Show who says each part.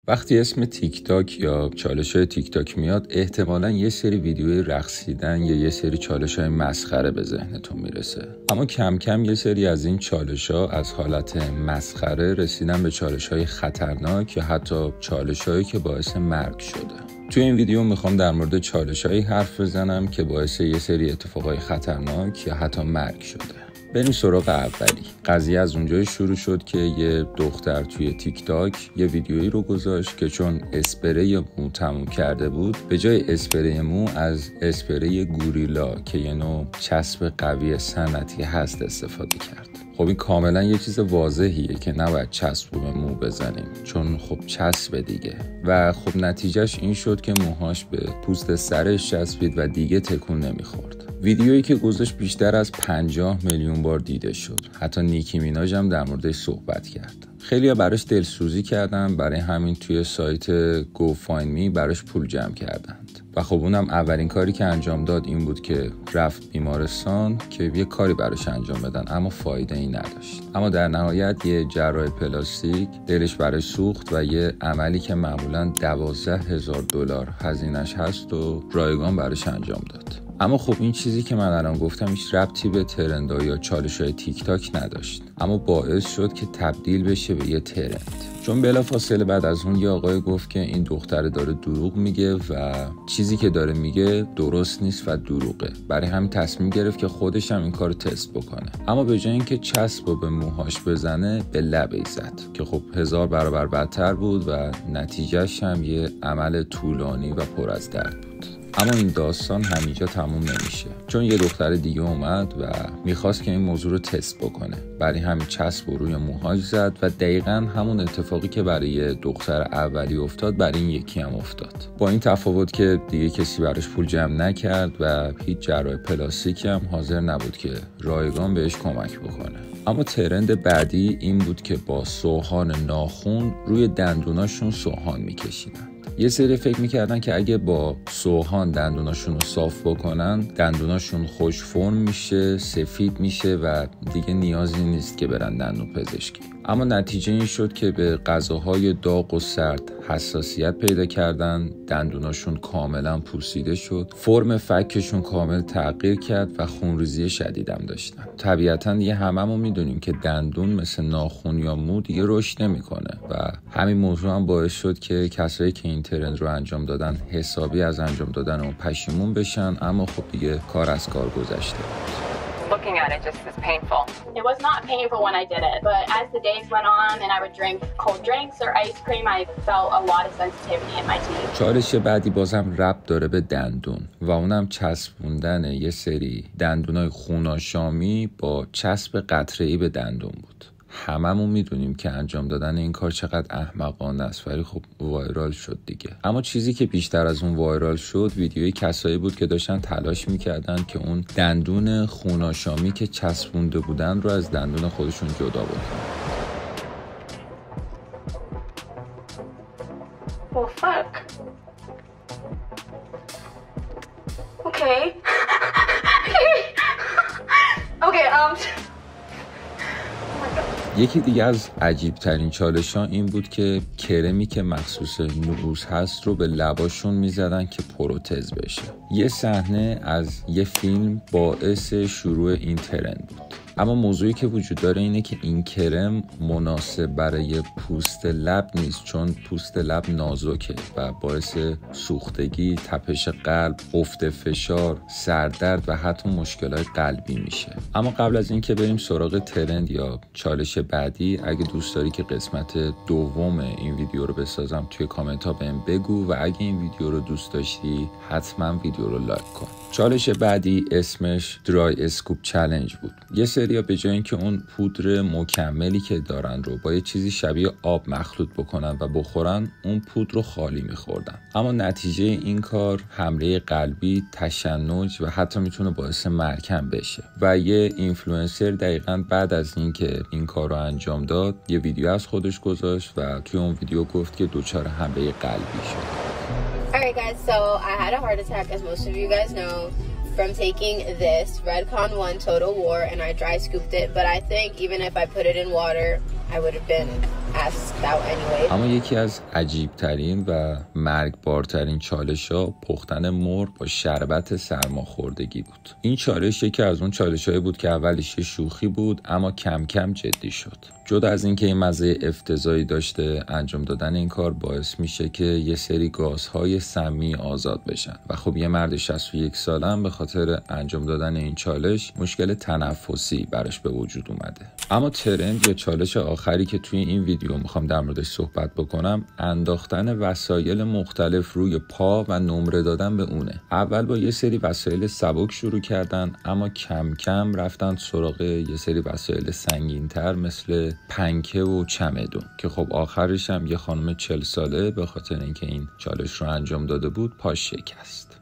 Speaker 1: وقتی اسم تیک تاک یا چالش‌های تیک تاک میاد احتمالاً یه سری ویدیوی رقصیدن یا یه سری چالش‌های مسخره به ذهنتون میرسه. اما کم کم یه سری از این چالش‌ها از حالت مسخره رسیدن به چالش‌های خطرناک یا حتی چالش‌هایی که باعث مرگ شده. توی این ویدیو میخوام در مورد چالش‌هایی حرف بزنم که باعث یه سری اتفاقای خطرناک یا حتی مرگ شده. بریم سراغ اولی. قضیه از اونجایی شروع شد که یه دختر توی تیک تاک یه ویدیویی رو گذاشت که چون اسپری مو تموم کرده بود به جای اسپری مو از اسپری گوریلا که یه نوع چسب قوی صنعتی هست استفاده کرد. خب این کاملا یه چیز واضحیه که نباید چسب رو به مو بزنیم چون خب چسب دیگه و خب نتیجهش این شد که موهاش به پوست سرش چسبید و دیگه تکون نمیخورد. ویدیویی که گذاشت بیشتر از 50 میلیون بار دیده شد. حتی نیکی میناژ هم در موردش صحبت کرد. خیلی‌ها براش دلسوزی کردن، برای همین توی سایت GoFundMe براش پول جمع کردند. و خب اونم اولین کاری که انجام داد این بود که رفت بیمارستان که یه کاری براش انجام بدن، اما فایده ای نداشت. اما در نهایت یه جراح پلاستیک دلش براش سوخت و یه عملی که معمولاً $12,000 هزینه‌اش هست و رایگان براش انجام داد. اما خب این چیزی که من الان گفتم هیچ ربطی به ترندها یا چالش‌های تیک تاک نداشت، اما باعث شد که تبدیل بشه به یه ترند. چون بلافاصله بعد از اون یه آقای گفت که این دختر داره دروغ میگه و چیزی که داره میگه درست نیست و دروغه. برای همین تصمیم گرفت که خودش هم این کارو تست بکنه. اما به جای اینکه چسب رو به موهاش بزنه به لبش زد که خب 1000 برابر بدتر بود و نتیجهش هم یه عمل طولانی و پر از درد بود. اما این داستان همینجا تموم نمیشه، چون یه دختر دیگه اومد و میخواست که این موضوع رو تست بکنه. برای همین چسب رو روی موهاش زد و دقیقاً همون اتفاقی که برای دختر اولی افتاد برای این یکی هم افتاد، با این تفاوت که دیگه کسی براش پول جمع نکرد و هیچ جراح پلاستیکی هم حاضر نبود که رایگان بهش کمک بکنه. اما ترند بعدی این بود که با سوهان ناخن روی دندوناشون سوهان میکشیدن. یه سری فکر میکردن که اگه با سوهان دندوناشون رو صاف بکنن دندوناشون خوش فرم میشه، سفید میشه و دیگه نیازی نیست که برن دندون پزشکی. اما نتیجه این شد که به غذاهای داغ و سرد حساسیت پیدا کردن، دندوناشون کاملا پوسیده شد، فرم فکشون کامل تغییر کرد و خونریزی شدیدم داشتن. طبیعتاً دیگه هممون میدونیم که دندون مثل ناخن یا مو دیگه رشد نمیکنه و همین موضوع هم باعث شد که کسایی که این ترند رو انجام دادن حسابی از انجام دادن اون پشیمون بشن. اما خب دیگه کار از کار گذشته.
Speaker 2: Looking at it just is painful.
Speaker 3: It was not painful when I did it, but as the days went on and I would drink cold drinks or ice cream, I felt a lot of sensitivity in my teeth.
Speaker 1: چالش بعدی بازم ربط داره به دندون و اونم چسبوندن یه سری دندونای خوناشامی با چسب قطره‌ای به دندون بود. هممون میدونیم که انجام دادن این کار چقدر احمقانه است، ولی خب وایرال شد دیگه. اما چیزی که بیشتر از اون وایرال شد ویدیوی کسایی بود که داشتن تلاش میکردن که اون دندون خوناشامی که چسبونده بودن رو از دندون خودشون جدا بکنن.
Speaker 3: Well, fuck. Okay. Okay,
Speaker 1: یکی دیگه از عجیب ترین چالش ها این بود که کرمی که مخصوص نوروز هست رو به لباشون میزدن که پروتز بشه. یه صحنه از یه فیلم باعث شروع این ترند بود. اما موضوعی که وجود داره اینه که این کرم مناسب برای پوست لب نیست، چون پوست لب نازکه و باعث سوختگی، تپش قلب، افت فشار، سردرد و حتی مشکلات قلبی میشه. اما قبل از این که بریم سراغ ترند یا چالش بعدی، اگه دوست داری که قسمت دوم این ویدیو رو بسازم توی کامنت ها بهم بگو و اگه این ویدیو رو دوست داشتی حتما ویدیو رو لایک کن. چالش بعدی اسمش درای اسکوپ چالش بود. یه سریا به جای اینکه اون پودر مکملی که دارن رو با یه چیزی شبیه آب مخلوط بکنن و بخورن، اون پودر رو خالی میخوردن. اما نتیجه این کار حمله قلبی، تشنج و حتی میتونه باعث مرگ هم بشه. و یه اینفلوئنسر دقیقاً بعد از اینکه این کار رو انجام داد یه ویدیو از خودش گذاشت و توی اون ویدیو گفت که دچار حمله قلبی شد.
Speaker 4: Alright guys, so I had a heart attack, as most of you guys know, from taking this Redcon 1 Total War, and I dry scooped it, but I think even if I put it in water, I would have been asked out anyway.
Speaker 1: اما یکی از عجیبترین و مرگبارترین چالش ها پختن مرغ با شربت سرماخوردگی بود. این چالش یکی از اون چالش‌هایی بود که اولش شوخی بود اما کم کم جدی شد. جدا از اینکه این مزه افتضاحی داشته، انجام دادن این کار باعث میشه که یه سری گازهای سمی آزاد بشن و خب یه مرد 61 ساله هم به خاطر انجام دادن این چالش مشکل تنفسی براش به وجود اومده. اما ترند یا چالش آخری که توی این ویدیو میخوام در موردش صحبت بکنم، انداختن وسایل مختلف روی پا و نمره دادن به اونه. اول با یه سری وسایل سبک شروع کردن اما کم کم رفتن سراغ یه سری وسایل سنگین‌تر مثل پنکه و چمدون که خب آخرش هم یه خانم 40 ساله به خاطر اینکه این چالش رو انجام داده بود پاش شکست.